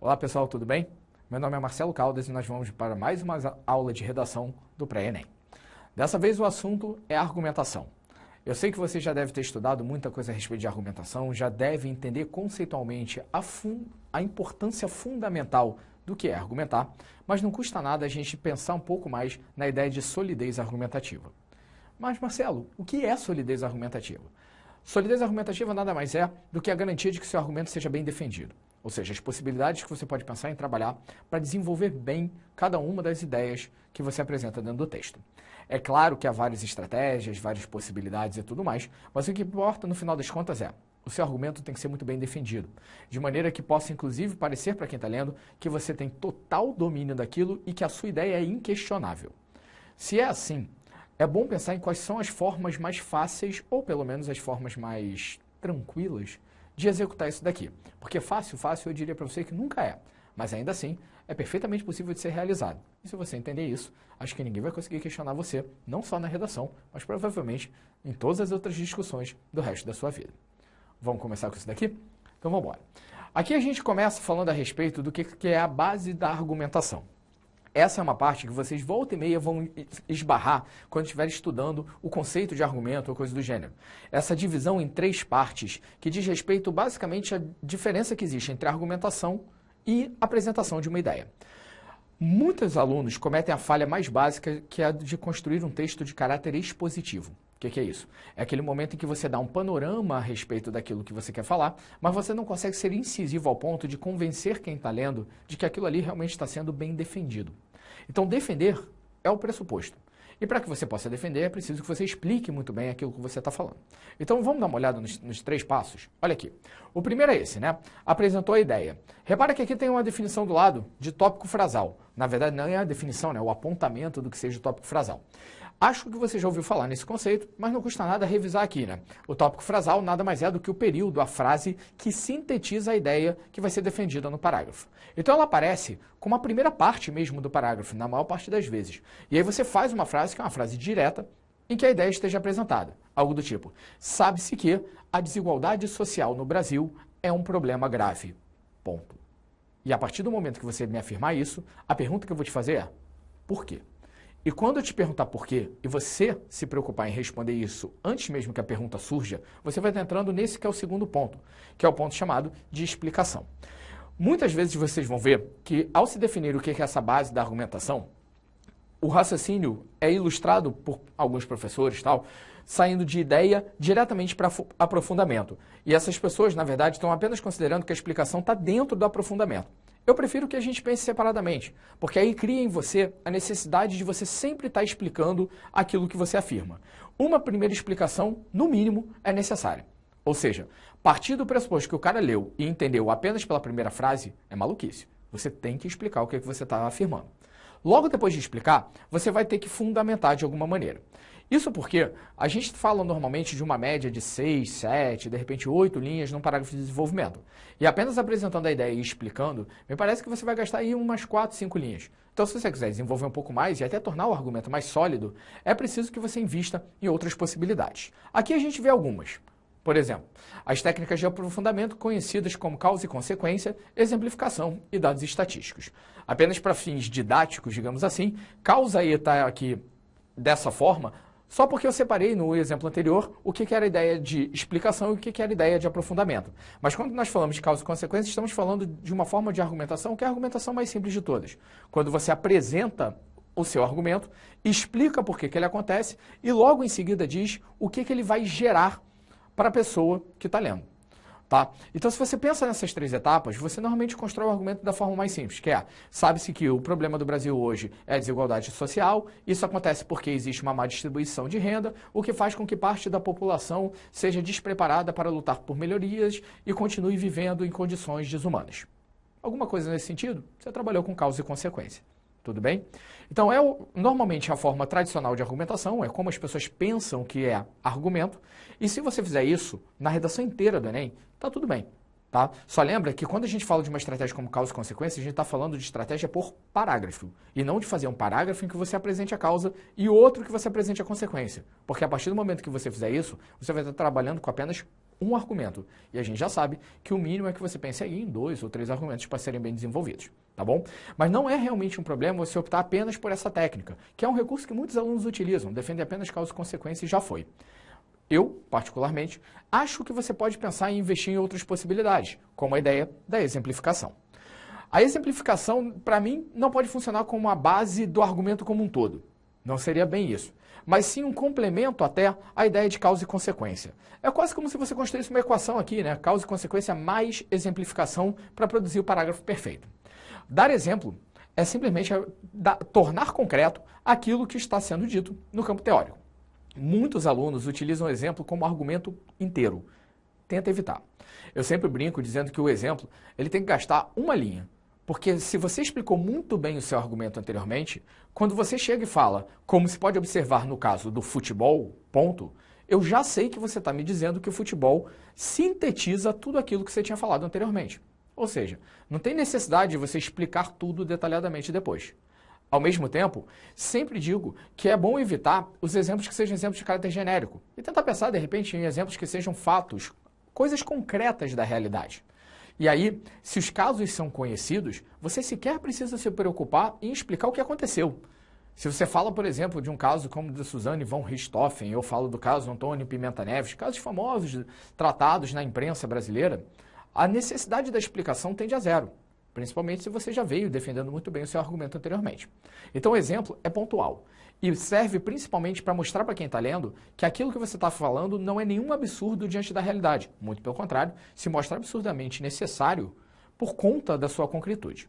Olá pessoal, tudo bem? Meu nome é Marcelo Caldas e nós vamos para mais uma aula de redação do Pré-ENEM. Dessa vez o assunto é argumentação. Eu sei que você já deve ter estudado muita coisa a respeito de argumentação, já deve entender conceitualmente a importância fundamental do que é argumentar, mas não custa nada a gente pensar um pouco mais na ideia de solidez argumentativa. Mas Marcelo, o que é solidez argumentativa? Solidez argumentativa nada mais é do que a garantia de que seu argumento seja bem defendido. Ou seja, as possibilidades que você pode pensar em trabalhar para desenvolver bem cada uma das ideias que você apresenta dentro do texto. É claro que há várias estratégias, várias possibilidades e tudo mais, mas o que importa no final das contas é o seu argumento tem que ser muito bem defendido, de maneira que possa inclusive parecer para quem está lendo que você tem total domínio daquilo e que a sua ideia é inquestionável. Se é assim, é bom pensar em quais são as formas mais fáceis, ou pelo menos as formas mais tranquilas, de executar isso daqui. Porque fácil eu diria para você que nunca é. Mas ainda assim, é perfeitamente possível de ser realizado. E se você entender isso, acho que ninguém vai conseguir questionar você, não só na redação, mas provavelmente em todas as outras discussões do resto da sua vida. Vamos começar com isso daqui? Então vamos embora. Aqui a gente começa falando a respeito do que é a base da argumentação. Essa é uma parte que vocês volta e meia vão esbarrar quando estiverem estudando o conceito de argumento ou coisa do gênero. Essa divisão em três partes que diz respeito basicamente à diferença que existe entre a argumentação e a apresentação de uma ideia. Muitos alunos cometem a falha mais básica, que é a de construir um texto de caráter expositivo. O que é isso? É aquele momento em que você dá um panorama a respeito daquilo que você quer falar, mas você não consegue ser incisivo ao ponto de convencer quem está lendo de que aquilo ali realmente está sendo bem defendido. Então, defender é o pressuposto. E para que você possa defender, é preciso que você explique muito bem aquilo que você está falando. Então, vamos dar uma olhada nos três passos? Olha aqui. O primeiro é esse, né? Apresentou a ideia. Repara que aqui tem uma definição do lado de tópico frasal. Na verdade, não é a definição, né? O apontamento do que seja o tópico frasal. Acho que você já ouviu falar nesse conceito, mas não custa nada revisar aqui, né? O tópico frasal nada mais é do que o período, a frase que sintetiza a ideia que vai ser defendida no parágrafo. Então ela aparece como a primeira parte mesmo do parágrafo, na maior parte das vezes. E aí você faz uma frase que é uma frase direta, em que a ideia esteja apresentada. Algo do tipo, sabe-se que a desigualdade social no Brasil é um problema grave. Ponto. E a partir do momento que você me afirmar isso, a pergunta que eu vou te fazer é, por quê? E quando eu te perguntar por quê, e você se preocupar em responder isso antes mesmo que a pergunta surja, você vai estar entrando nesse que é o segundo ponto, que é o ponto chamado de explicação. Muitas vezes vocês vão ver que, ao se definir o que é essa base da argumentação, o raciocínio é ilustrado por alguns professores, saindo de ideia diretamente para aprofundamento. E essas pessoas, na verdade, estão apenas considerando que a explicação está dentro do aprofundamento. Eu prefiro que a gente pense separadamente, porque aí cria em você a necessidade de você sempre estar explicando aquilo que você afirma. Uma primeira explicação, no mínimo, é necessária. Ou seja, partir do pressuposto que o cara leu e entendeu apenas pela primeira frase é maluquice. Você tem que explicar o que você está afirmando. Logo depois de explicar, você vai ter que fundamentar de alguma maneira. Isso porque a gente fala normalmente de uma média de 6, 7, de repente 8 linhas num parágrafo de desenvolvimento. E apenas apresentando a ideia e explicando, me parece que você vai gastar aí umas 4, 5 linhas. Então, se você quiser desenvolver um pouco mais e até tornar o argumento mais sólido, é preciso que você invista em outras possibilidades. Aqui a gente vê algumas. Por exemplo, as técnicas de aprofundamento conhecidas como causa e consequência, exemplificação e dados estatísticos. Apenas para fins didáticos, digamos assim, causa aí está aqui dessa forma, só porque eu separei no exemplo anterior o que era a ideia de explicação e o que era a ideia de aprofundamento. Mas quando nós falamos de causa e consequência, estamos falando de uma forma de argumentação que é a argumentação mais simples de todas. Quando você apresenta o seu argumento, explica por que ele acontece e logo em seguida diz o que ele vai gerar para a pessoa que está lendo. Tá? Então, se você pensa nessas três etapas, você normalmente constrói o argumento da forma mais simples, que é, sabe-se que o problema do Brasil hoje é a desigualdade social, isso acontece porque existe uma má distribuição de renda, o que faz com que parte da população seja despreparada para lutar por melhorias e continue vivendo em condições desumanas. Alguma coisa nesse sentido? Você trabalhou com causa e consequência. Tudo bem? Então, normalmente a forma tradicional de argumentação, é como as pessoas pensam que é argumento, e se você fizer isso na redação inteira do Enem, tá tudo bem. Tá? Só lembra que quando a gente fala de uma estratégia como causa e consequência, a gente está falando de estratégia por parágrafo. E não de fazer um parágrafo em que você apresente a causa e outro que você apresente a consequência. Porque a partir do momento que você fizer isso, você vai estar trabalhando com apenas um argumento. E a gente já sabe que o mínimo é que você pense aí em 2 ou 3 argumentos para serem bem desenvolvidos. Tá bom? Mas não é realmente um problema você optar apenas por essa técnica, que é um recurso que muitos alunos utilizam, defendem apenas causa e consequência e já foi. Eu, particularmente, acho que você pode pensar em investir em outras possibilidades, como a ideia da exemplificação. A exemplificação, para mim, não pode funcionar como a base do argumento como um todo. Não seria bem isso. Mas sim um complemento até à ideia de causa e consequência. É quase como se você construísse uma equação aqui, né? Causa e consequência mais exemplificação para produzir o parágrafo perfeito. Dar exemplo é simplesmente tornar concreto aquilo que está sendo dito no campo teórico. Muitos alunos utilizam o exemplo como argumento inteiro. Tenta evitar. Eu sempre brinco dizendo que o exemplo ele tem que gastar uma linha. Porque se você explicou muito bem o seu argumento anteriormente, quando você chega e fala, como se pode observar no caso do futebol, ponto, eu já sei que você está me dizendo que o futebol sintetiza tudo aquilo que você tinha falado anteriormente. Ou seja, não tem necessidade de você explicar tudo detalhadamente depois. Ao mesmo tempo, sempre digo que é bom evitar os exemplos que sejam exemplos de caráter genérico e tentar pensar, de repente, em exemplos que sejam fatos, coisas concretas da realidade. E aí, se os casos são conhecidos, você sequer precisa se preocupar em explicar o que aconteceu. Se você fala, por exemplo, de um caso como o de Suzane von Richthofen, eu falo do caso Antônio Pimenta Neves, casos famosos tratados na imprensa brasileira, a necessidade da explicação tende a zero. Principalmente se você já veio defendendo muito bem o seu argumento anteriormente. Então o exemplo é pontual e serve principalmente para mostrar para quem está lendo que aquilo que você está falando não é nenhum absurdo diante da realidade. Muito pelo contrário, se mostra absurdamente necessário por conta da sua concretude.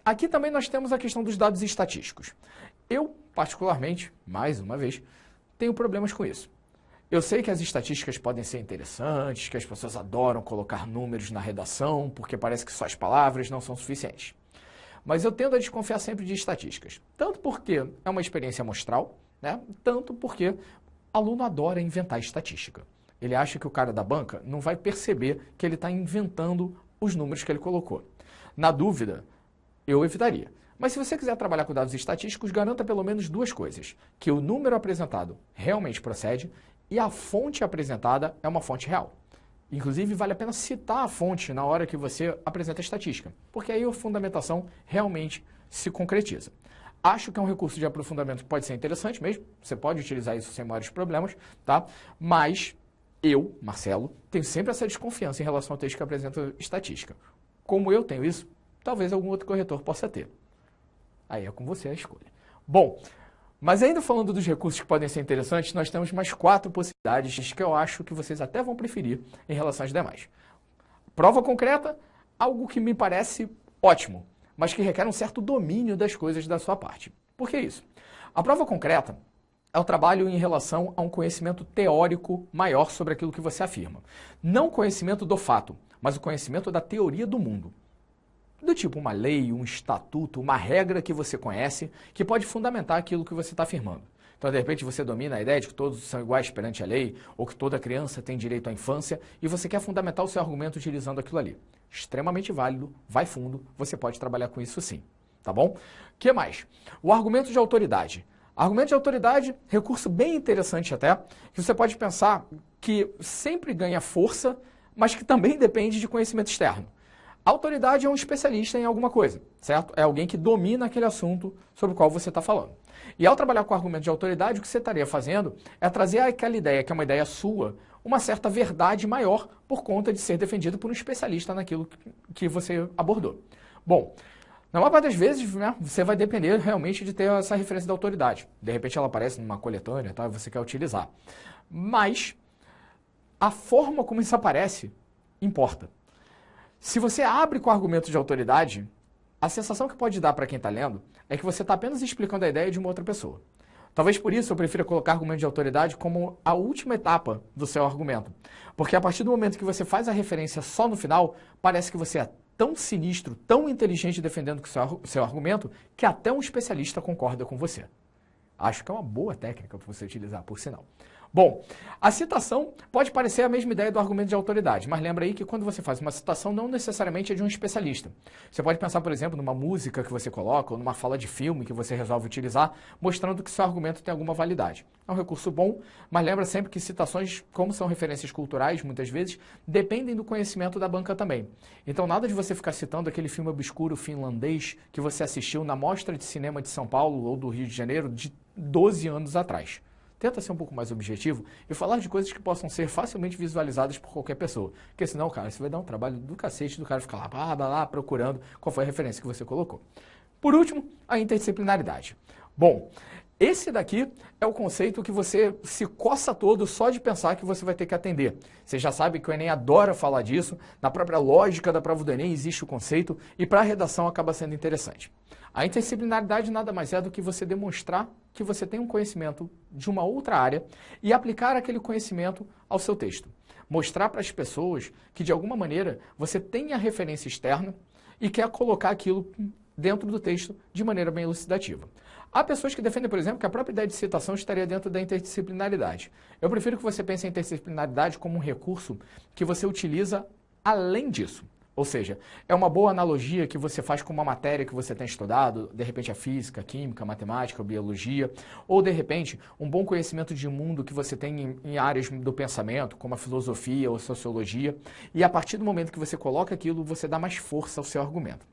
Aqui também nós temos a questão dos dados estatísticos. Eu, particularmente, mais uma vez, tenho problemas com isso. Eu sei que as estatísticas podem ser interessantes, que as pessoas adoram colocar números na redação, porque parece que só as palavras não são suficientes. Mas eu tendo a desconfiar sempre de estatísticas. Tanto porque é uma experiência amostral, né? Tanto porque aluno adora inventar estatística. Ele acha que o cara da banca não vai perceber que ele está inventando os números que ele colocou. Na dúvida, eu evitaria. Mas se você quiser trabalhar com dados estatísticos, garanta pelo menos 2 coisas. Que o número apresentado realmente procede e a fonte apresentada é uma fonte real. Inclusive, vale a pena citar a fonte na hora que você apresenta a estatística, porque aí a fundamentação realmente se concretiza. Acho que é um recurso de aprofundamento que pode ser interessante mesmo, você pode utilizar isso sem maiores problemas, tá? Mas eu, Marcelo, tenho sempre essa desconfiança em relação ao texto que apresenta estatística. Como eu tenho isso, talvez algum outro corretor possa ter. Aí é com você a escolha. Bom, mas ainda falando dos recursos que podem ser interessantes, nós temos mais 4 possibilidades que eu acho que vocês até vão preferir em relação às demais. Prova concreta, algo que me parece ótimo, mas que requer um certo domínio das coisas da sua parte. Por que isso? A prova concreta é o trabalho em relação a um conhecimento teórico maior sobre aquilo que você afirma. Não conhecimento do fato, mas o conhecimento da teoria do mundo. Do tipo uma lei, um estatuto, uma regra que você conhece, que pode fundamentar aquilo que você está afirmando. Então, de repente, você domina a ideia de que todos são iguais perante a lei, ou que toda criança tem direito à infância, e você quer fundamentar o seu argumento utilizando aquilo ali. Extremamente válido, vai fundo, você pode trabalhar com isso sim. Tá bom? O que mais? O argumento de autoridade. Argumento de autoridade, recurso bem interessante até, que você pode pensar que sempre ganha força, mas que também depende de conhecimento externo. A autoridade é um especialista em alguma coisa, certo? É alguém que domina aquele assunto sobre o qual você está falando. E ao trabalhar com argumento de autoridade, o que você estaria fazendo é trazer aquela ideia, que é uma ideia sua, uma certa verdade maior por conta de ser defendido por um especialista naquilo que você abordou. Bom, na maior parte das vezes, né, você vai depender realmente de ter essa referência da autoridade. De repente ela aparece numa coletânea, tá? Você quer utilizar. Mas a forma como isso aparece importa. Se você abre com argumento de autoridade, a sensação que pode dar para quem está lendo é que você está apenas explicando a ideia de uma outra pessoa. Talvez por isso eu prefira colocar argumento de autoridade como a última etapa do seu argumento. Porque a partir do momento que você faz a referência só no final, parece que você é tão sinistro, tão inteligente defendendo o seu argumento, que até um especialista concorda com você. Acho que é uma boa técnica para você utilizar, por sinal. Bom, a citação pode parecer a mesma ideia do argumento de autoridade, mas lembra aí que quando você faz uma citação, não necessariamente é de um especialista. Você pode pensar, por exemplo, numa música que você coloca ou numa fala de filme que você resolve utilizar, mostrando que seu argumento tem alguma validade. É um recurso bom, mas lembra sempre que citações, como são referências culturais, muitas vezes, dependem do conhecimento da banca também. Então, nada de você ficar citando aquele filme obscuro finlandês que você assistiu na Mostra de Cinema de São Paulo ou do Rio de Janeiro de 12 anos atrás. Tenta ser um pouco mais objetivo e falar de coisas que possam ser facilmente visualizadas por qualquer pessoa. Porque senão, cara, você vai dar um trabalho do cacete do cara ficar lá procurando qual foi a referência que você colocou. Por último, a interdisciplinaridade. Bom, esse daqui é o conceito que você se coça todo só de pensar que você vai ter que atender. Você já sabe que o Enem adora falar disso, na própria lógica da prova do Enem existe o conceito e para a redação acaba sendo interessante. A interdisciplinaridade nada mais é do que você demonstrar que você tem um conhecimento de uma outra área e aplicar aquele conhecimento ao seu texto. Mostrar para as pessoas que, de alguma maneira, você tem a referência externa e quer colocar aquilo dentro do texto de maneira bem elucidativa. Há pessoas que defendem, por exemplo, que a própria ideia de citação estaria dentro da interdisciplinaridade. Eu prefiro que você pense em interdisciplinaridade como um recurso que você utiliza além disso. Ou seja, é uma boa analogia que você faz com uma matéria que você tem estudado, de repente a física, a química, a matemática, a biologia, ou de repente um bom conhecimento de mundo que você tem em áreas do pensamento, como a filosofia ou a sociologia, e a partir do momento que você coloca aquilo, você dá mais força ao seu argumento.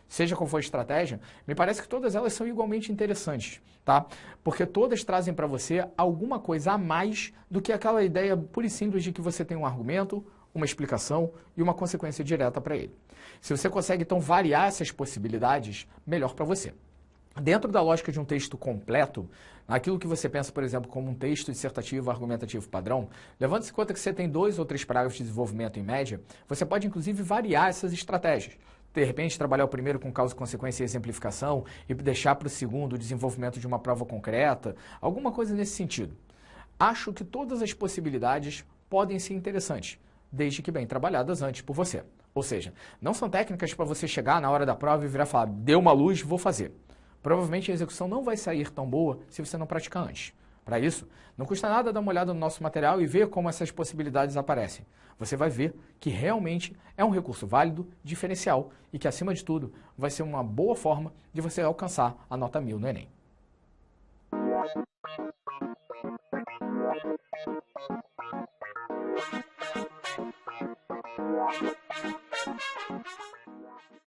Seja qual for a estratégia, me parece que todas elas são igualmente interessantes, tá? Porque todas trazem para você alguma coisa a mais do que aquela ideia pura e simples de que você tem um argumento, uma explicação e uma consequência direta para ele. Se você consegue, então, variar essas possibilidades, melhor para você. Dentro da lógica de um texto completo, aquilo que você pensa, por exemplo, como um texto dissertativo argumentativo padrão, levando-se em conta que você tem 2 ou 3 parágrafos de desenvolvimento em média, você pode, inclusive, variar essas estratégias. De repente, trabalhar o primeiro com causa, consequência e exemplificação e deixar para o segundo o desenvolvimento de uma prova concreta, alguma coisa nesse sentido. Acho que todas as possibilidades podem ser interessantes, desde que bem trabalhadas antes por você. Ou seja, não são técnicas para você chegar na hora da prova e virar e falar, deu uma luz, vou fazer. Provavelmente a execução não vai sair tão boa se você não praticar antes. Para isso, não custa nada dar uma olhada no nosso material e ver como essas possibilidades aparecem. Você vai ver que realmente é um recurso válido, diferencial e que, acima de tudo, vai ser uma boa forma de você alcançar a nota 1000 no Enem.